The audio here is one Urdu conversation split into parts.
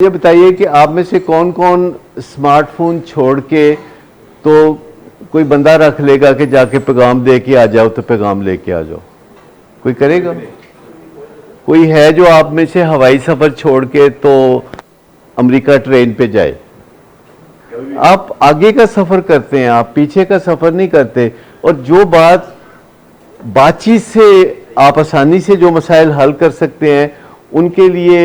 یہ بتائیے کہ آپ میں سے کون کون اسمارٹ فون چھوڑ کے تو کوئی بندہ رکھ لے گا کہ جا کے پیغام دے کے آ جاؤ تو پیغام لے کے آ جاؤ؟ کوئی کرے گا؟ کوئی ہے جو آپ میں سے ہوائی سفر چھوڑ کے تو امریکہ ٹرین پہ جائے؟ آپ آگے کا سفر کرتے ہیں، آپ پیچھے کا سفر نہیں کرتے. اور جو بات چیت سے آپ آسانی سے جو مسائل حل کر سکتے ہیں ان کے لیے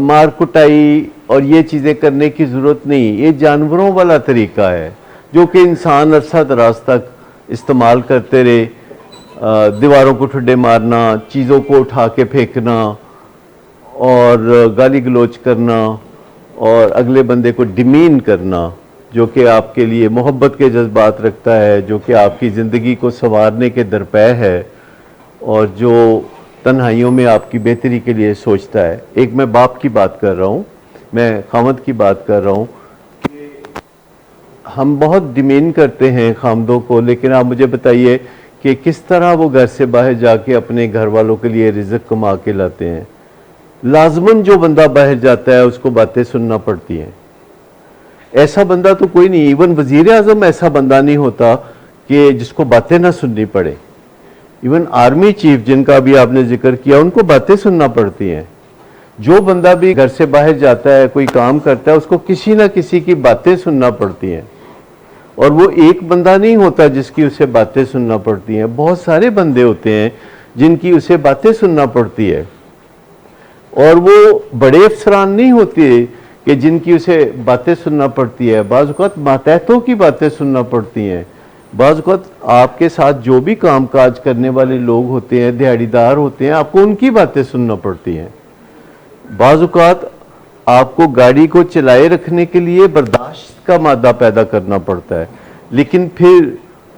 مار کٹائی اور یہ چیزیں کرنے کی ضرورت نہیں. یہ جانوروں والا طریقہ ہے جو کہ انسان عرصہ دراز تک استعمال کرتے رہے. دیواروں کو ٹھڈے مارنا، چیزوں کو اٹھا کے پھینکنا اور گالی گلوچ کرنا اور اگلے بندے کو ڈیمین کرنا، جو کہ آپ کے لیے محبت کے جذبات رکھتا ہے، جو کہ آپ کی زندگی کو سنوارنے کے درپے ہے اور جو تنہائیوں میں آپ کی بہتری کے لیے سوچتا ہے. ایک میں باپ کی بات کر رہا ہوں، میں خامد کی بات کر رہا ہوں کہ ہم بہت ڈیمین کرتے ہیں خامدوں کو، لیکن آپ مجھے بتائیے کہ کس طرح وہ گھر سے باہر جا کے اپنے گھر والوں کے لیے رزق کما کے لاتے ہیں. لازماً جو بندہ باہر جاتا ہے اس کو باتیں سننا پڑتی ہیں. ایسا بندہ تو کوئی نہیں، ایون وزیر اعظم ایسا بندہ نہیں ہوتا کہ جس کو باتیں نہ سننی پڑے. ایون آرمی چیف جن کا بھی آپ نے ذکر کیا، ان کو باتیں سننا پڑتی ہیں. جو بندہ بھی گھر سے باہر جاتا ہے، کوئی کام کرتا ہے، اس کو کسی نہ کسی کی باتیں سننا پڑتی ہیں. اور وہ ایک بندہ نہیں ہوتا جس کی اسے باتیں سننا پڑتی ہیں، بہت سارے بندے ہوتے ہیں جن کی اسے باتیں سننا پڑتی ہے. اور وہ بڑے افسران نہیں ہوتے کہ جن کی اسے باتیں سننا پڑتی ہے. بعض اوقات ماتحتوں کی باتیں سننا پڑتی ہیں. بعض اوقات آپ کے ساتھ جو بھی کام کاج کرنے والے لوگ ہوتے ہیں، دیہڑی دار ہوتے ہیں، آپ کو ان کی باتیں سننا پڑتی ہیں. بعض اوقات آپ کو گاڑی کو چلائے رکھنے کے لیے برداشت کا مادہ پیدا کرنا پڑتا ہے. لیکن پھر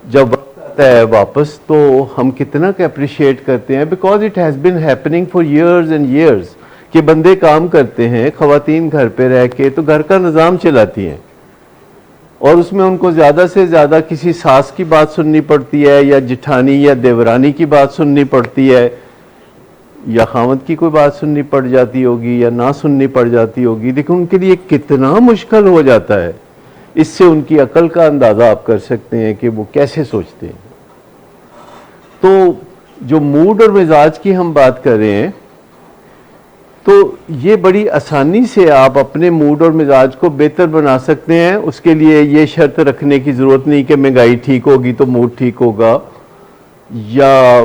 جب وقت آتا ہے واپس تو ہم کتنا کہ اپریشیٹ کرتے ہیں، because it has been happening for years and years کہ بندے کام کرتے ہیں، خواتین گھر پہ رہ کے تو گھر کا نظام چلاتی ہیں، اور اس میں ان کو زیادہ سے زیادہ کسی ساس کی بات سننی پڑتی ہے، یا جٹھانی یا دیورانی کی بات سننی پڑتی ہے، یا خاوند کی کوئی بات سننی پڑ جاتی ہوگی یا نہ سننی پڑ جاتی ہوگی. لیکن ان کے لیے کتنا مشکل ہو جاتا ہے. اس سے ان کی عقل کا اندازہ آپ کر سکتے ہیں کہ وہ کیسے سوچتے ہیں. تو جو موڈ اور مزاج کی ہم بات کر رہے ہیں، تو یہ بڑی آسانی سے آپ اپنے موڈ اور مزاج کو بہتر بنا سکتے ہیں. اس کے لیے یہ شرط رکھنے کی ضرورت نہیں کہ مہنگائی ٹھیک ہوگی تو موڈ ٹھیک ہوگا، یا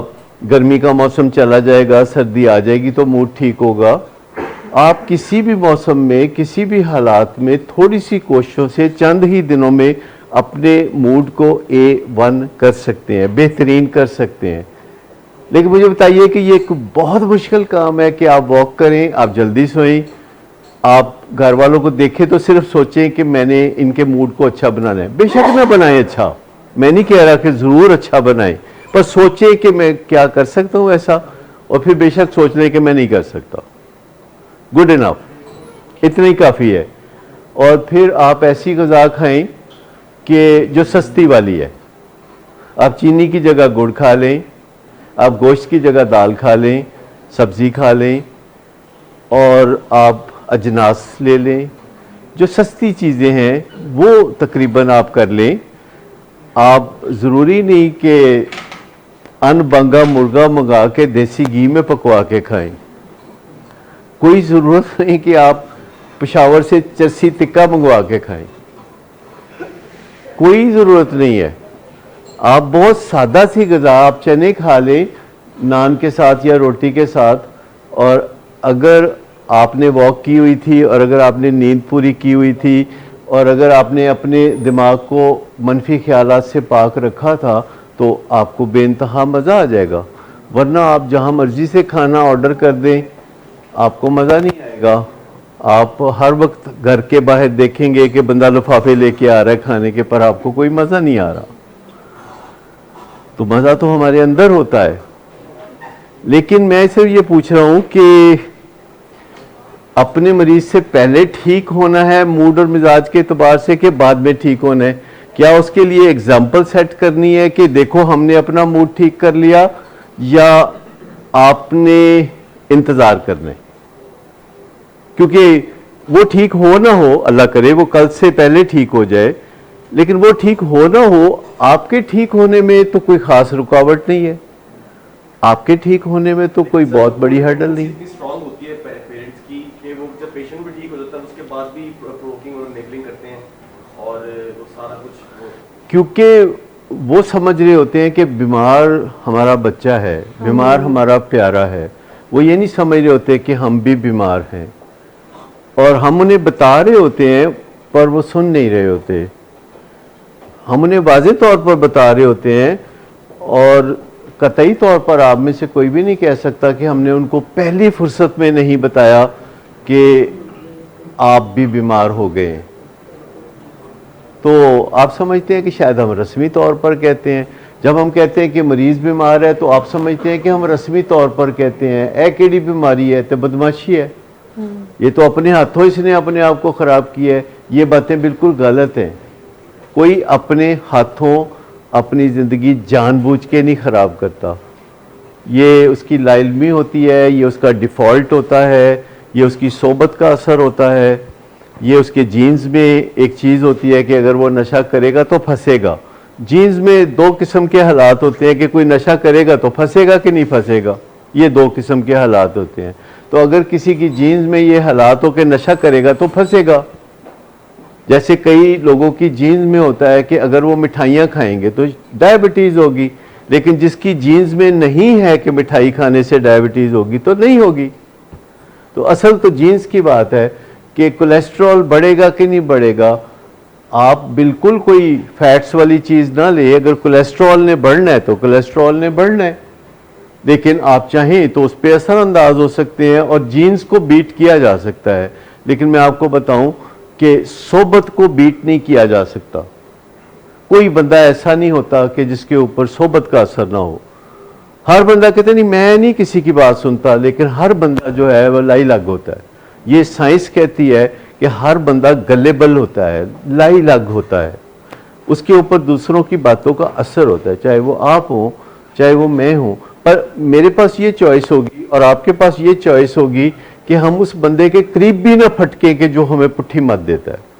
گرمی کا موسم چلا جائے گا سردی آ جائے گی تو موڈ ٹھیک ہوگا. آپ کسی بھی موسم میں، کسی بھی حالات میں تھوڑی سی کوششوں سے چند ہی دنوں میں اپنے موڈ کو A1 کر سکتے ہیں، بہترین کر سکتے ہیں. لیکن مجھے بتائیے کہ یہ ایک بہت مشکل کام ہے کہ آپ واک کریں، آپ جلدی سوئیں، آپ گھر والوں کو دیکھیں تو صرف سوچیں کہ میں نے ان کے موڈ کو اچھا بنانا ہے. بے شک نہ بنائیں اچھا، میں نہیں کہہ رہا کہ ضرور اچھا بنائیں، پر سوچیں کہ میں کیا کر سکتا ہوں ایسا، اور پھر بے شک سوچ لیں کہ میں نہیں کر سکتا. گڈ انف، اتنا ہی کافی ہے. اور پھر آپ ایسی غذا کھائیں کہ جو سستی والی ہے. آپ چینی کی جگہ گڑ کھا لیں، آپ گوشت کی جگہ دال کھا لیں، سبزی کھا لیں، اور آپ اجناس لے لیں. جو سستی چیزیں ہیں وہ تقریباً آپ کر لیں. آپ ضروری نہیں کہ ان بنگا مرغا منگا کے دیسی گھی میں پکوا کے کھائیں. کوئی ضرورت نہیں کہ آپ پشاور سے چرسی ٹکا منگوا کے کھائیں، کوئی ضرورت نہیں ہے. آپ بہت سادہ سی غذا، آپ چنے کھا لیں نان کے ساتھ یا روٹی کے ساتھ. اور اگر آپ نے واک کی ہوئی تھی، اور اگر آپ نے نیند پوری کی ہوئی تھی، اور اگر آپ نے اپنے دماغ کو منفی خیالات سے پاک رکھا تھا، تو آپ کو بے انتہا مزہ آ جائے گا. ورنہ آپ جہاں مرضی سے کھانا آرڈر کر دیں، آپ کو مزہ نہیں آئے گا. آپ ہر وقت گھر کے باہر دیکھیں گے کہ بندہ لفافے لے کے آ رہا ہے کھانے کے، پر آپ کو کوئی مزہ نہیں آ رہا. تو مزہ تو ہمارے اندر ہوتا ہے. لیکن میں صرف یہ پوچھ رہا ہوں کہ اپنے مریض سے پہلے ٹھیک ہونا ہے موڈ اور مزاج کے اعتبار سے، کہ بعد میں ٹھیک ہونا ہے؟ کیا اس کے لیے ایگزامپل سیٹ کرنی ہے کہ دیکھو ہم نے اپنا موڈ ٹھیک کر لیا، یا آپ نے انتظار کرنا ہے؟ کیونکہ وہ ٹھیک ہو نہ ہو، اللہ کرے وہ کل سے پہلے ٹھیک ہو جائے، لیکن وہ ٹھیک ہو نہ ہو، آپ کے ٹھیک ہونے میں تو کوئی خاص رکاوٹ نہیں ہے، آپ کے ٹھیک ہونے میں تو کوئی بہت بڑی ہرڈل نہیں۔ اتنی اسٹرانگ ہوتی ہے پیرنٹس کی کہ وہ جب پیشنٹ بھی ٹھیک ہو جاتا ہے اس کے بعد بھی پروکنگ اور نیگلنگ کرتے ہیں اور وہ سارا کچھ، کیونکہ وہ سمجھ رہے ہوتے ہیں کہ بیمار ہمارا بچہ ہے، بیمار ہمارا پیارا ہے، وہ یہ نہیں سمجھ رہے ہوتے کہ ہم بھی بیمار ہیں، اور ہم انہیں بتا رہے ہوتے ہیں پر وہ سن نہیں رہے ہوتے، ہم انہیں واضح طور پر بتا رہے ہوتے ہیں، اور قطعی طور پر آپ میں سے کوئی بھی نہیں کہہ سکتا کہ ہم نے ان کو پہلی فرصت میں نہیں بتایا کہ آپ بھی بیمار ہو گئے۔ تو آپ سمجھتے ہیں کہ شاید ہم رسمی طور پر کہتے ہیں، جب ہم کہتے ہیں کہ مریض بیمار ہے تو آپ سمجھتے ہیں کہ ہم رسمی طور پر کہتے ہیں اے کیڑی بیماری ہے تو بدماشی ہے، یہ تو اپنے ہاتھوں اس نے اپنے آپ کو خراب کیا ہے۔ یہ باتیں بالکل غلط ہیں، کوئی اپنے ہاتھوں اپنی زندگی جان بوجھ کے نہیں خراب کرتا، یہ اس کی لا علمی ہوتی ہے، یہ اس کا ڈیفالٹ ہوتا ہے، یہ اس کی صحبت کا اثر ہوتا ہے، یہ اس کے جینز میں ایک چیز ہوتی ہے کہ اگر وہ نشہ کرے گا تو پھنسے گا۔ جینز میں دو قسم کے حالات ہوتے ہیں کہ کوئی نشہ کرے گا تو پھنسے گا کہ نہیں پھنسے گا، یہ دو قسم کے حالات ہوتے ہیں۔ تو اگر کسی کی جینز میں یہ حالات ہو کہ نشہ کرے گا تو پھنسے گا، جیسے کئی لوگوں کی جینز میں ہوتا ہے کہ اگر وہ مٹھائیاں کھائیں گے تو ڈائبٹیز ہوگی، لیکن جس کی جینز میں نہیں ہے کہ مٹھائی کھانے سے ڈائبٹیز ہوگی تو نہیں ہوگی۔ تو اصل تو جینز کی بات ہے کہ کولیسٹرول بڑھے گا کہ نہیں بڑھے گا، آپ بالکل کوئی فیٹس والی چیز نہ لیں، اگر کولیسٹرول نے بڑھنا ہے تو کولیسٹرول نے بڑھنا ہے، لیکن آپ چاہیں تو اس پہ اثر انداز ہو سکتے ہیں اور جینز کو بیٹ کیا جا سکتا ہے، لیکن میں آپ کو بتاؤں کہ صحبت کو بیٹ نہیں کیا جا سکتا۔ کوئی بندہ ایسا نہیں ہوتا کہ جس کے اوپر صحبت کا اثر نہ ہو۔ ہر بندہ کہتے نہیں میں نہیں کسی کی بات سنتا، لیکن ہر بندہ جو ہے وہ لائی لگ ہوتا ہے۔ یہ سائنس کہتی ہے کہ ہر بندہ گلیبل ہوتا ہے، لائی لگ ہوتا ہے، اس کے اوپر دوسروں کی باتوں کا اثر ہوتا ہے، چاہے وہ آپ ہوں چاہے وہ میں ہوں۔ پر میرے پاس یہ چوائس ہوگی اور آپ کے پاس یہ چوائس ہوگی کہ ہم اس بندے کے قریب بھی نہ پھٹکیں کہ جو ہمیں پٹھی مت دیتا ہے۔